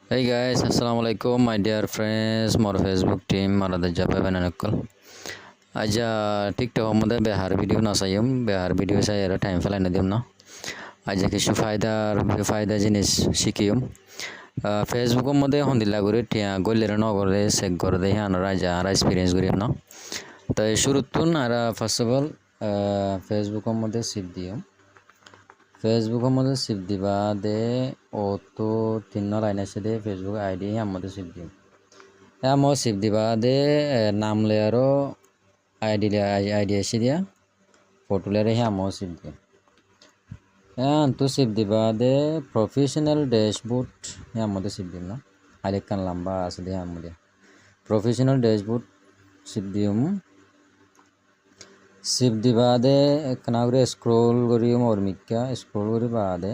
Hey guys, assalamualaikum my dear friends, more Facebook team, marada japa benanakol. Aja TikTok mode behar video na sayum, behar video saya era time file na dium na. Aja কিছু ফায়দা জিনিস শিখিয়ম। Facebook মধ্যে হন্দিলা করে টিয়া গলের নগরে check করে দেই আনারা আজা আর এক্সপিরিয়েন্স করি না। তাই শুরুতুন আর ফার্স্ট অফ অল Facebook মধ্যে সিপ দিও। Facebook মধ্যে সিপ দিবা দে ও তো তিন লাইন আছে দে Facebook আইডি মধ্যে সিপ দিও। মো সিপ দিবা দে নাম লেয়ারও আইডি এসে দিয়া ফটো লেয়ারে মো সিপ দিও। তো সিপ দিবা দে প্রফেশনাল ড্যাশবোর্ড মধ্যে সিপ দিম না আরেকখান লম্বা আছে দে মধ্যে প্রফেশনাল ড্যাশবোর্ড সিপ দিম। সিপ দিবা দে কানাগরে স্ক্রল করিম অর্মিকা স্ক্রল করি বাদে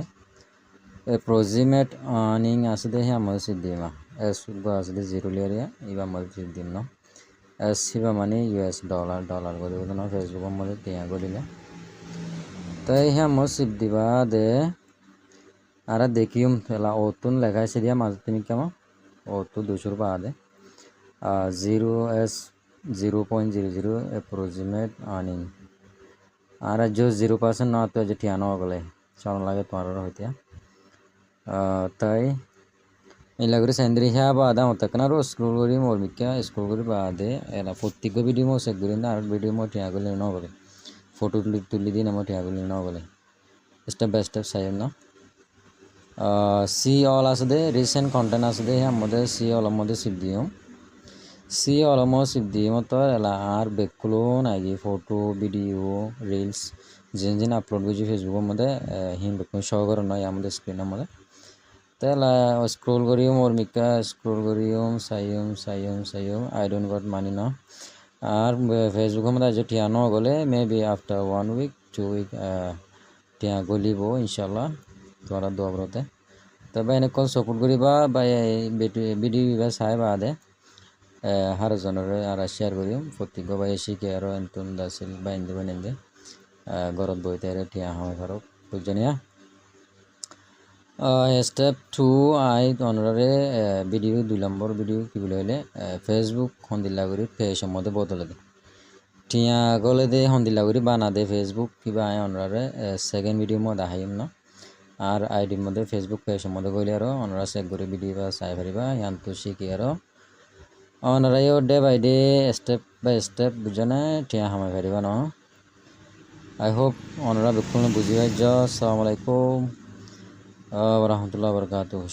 প্রজিমেট আর্নিং আছে দে মধ্যে সিপ দিমা এস আছে দে জিরো লেয়ারিয়া ইবা মধ্যে সিপ দিম না এস সিবা মানে US ডলার করি না ফেসবুকের মধ্যে টিয়া করিলে তাই মো সিপ দিবা দে আর দেখিম ফেলা ওতুন লেখা আছে দিয়া মাঝে তুমি কেমন ওতু 200 রুপা দে 0.00 অ্যাপ্রক্সিমেট আর্নিং আর जो 0% না তো যে ঠিয়ানো গলে চল লাগে তোমার হইতে তাই এলা করে সেন্দ্রি বাদা মতকনা রো স্ক্রল করি মোর মিকা স্ক্রল করি বাদে এলা প্রত্যেক ভিডিও মো চেক করি না আর ভিডিও মো ঠিয়া গলে ন গলে ফটো তুলি দিন মো ঠিয়া গলে ন গলে স্টেপ বাই স্টেপ সাইম না সি অল আছে দে রিসেন্ট কন্টেন্ট আছে দে মধ্যে সি অল মধ্যে সিপ দিও সি অল মো সিপ দিও তো এলা আর বেকুলো নাগি ফটো ভিডিও রিলস জিন আপলোড করছি ফেসবুকের মধ্যে হিন বেকুন শো করো না আমাদের স্ক্রিনের মধ্যে তাহলে স্ক্রল করিম ওর মিকা স্ক্রল করিম সাইম আই ডোন্ট গট মানি না আর ফেসবুকের মধ্যে যে টিয়া ন গলে মেবি আফটার 1 উইক 2 উইক টিয়া গলিব ইনশাল্লাহ তোরা দোয়াবরতে তবে এনেকল সাপোর্ট করিবা বা ভিডিও চাই বাদে হারজনের আর শেয়ার করিম প্রত্যেক বা শিখে আর এনতুন দাসিল বা এনদে বানেন্দে গরত বইতে টিয়া হয় ধরো বুঝজনিয়া স্টেপ 2 আই অনরে ভিডিও 2 নম্বর ভিডিও কি বলে হলে ফেসবুক হন্দিলা করি পেজ মধ্যে বদলে দে টিয়া গলে দে হন্দিলা করি বানা দে ফেসবুক কিবা আই অনরে সেকেন্ড ভিডিও মধ্যে আহাইম না আর আইডির মধ্যে ফেসবুক পেজ মধ্যে গলে আর অনরা চেক করে ভিডিও বা চাই পারিবা ইয়ানতো শিখি আর অনরাইও day by day step by step বুঝানে টিয়া হামাই পারিবা ন আই হোপ অনরা বিকুল বুঝি পাইছ। আসসালামু আলাইকুম ওয়া রাহমাতুল্লাহি ওয়া বারাকাতুহু।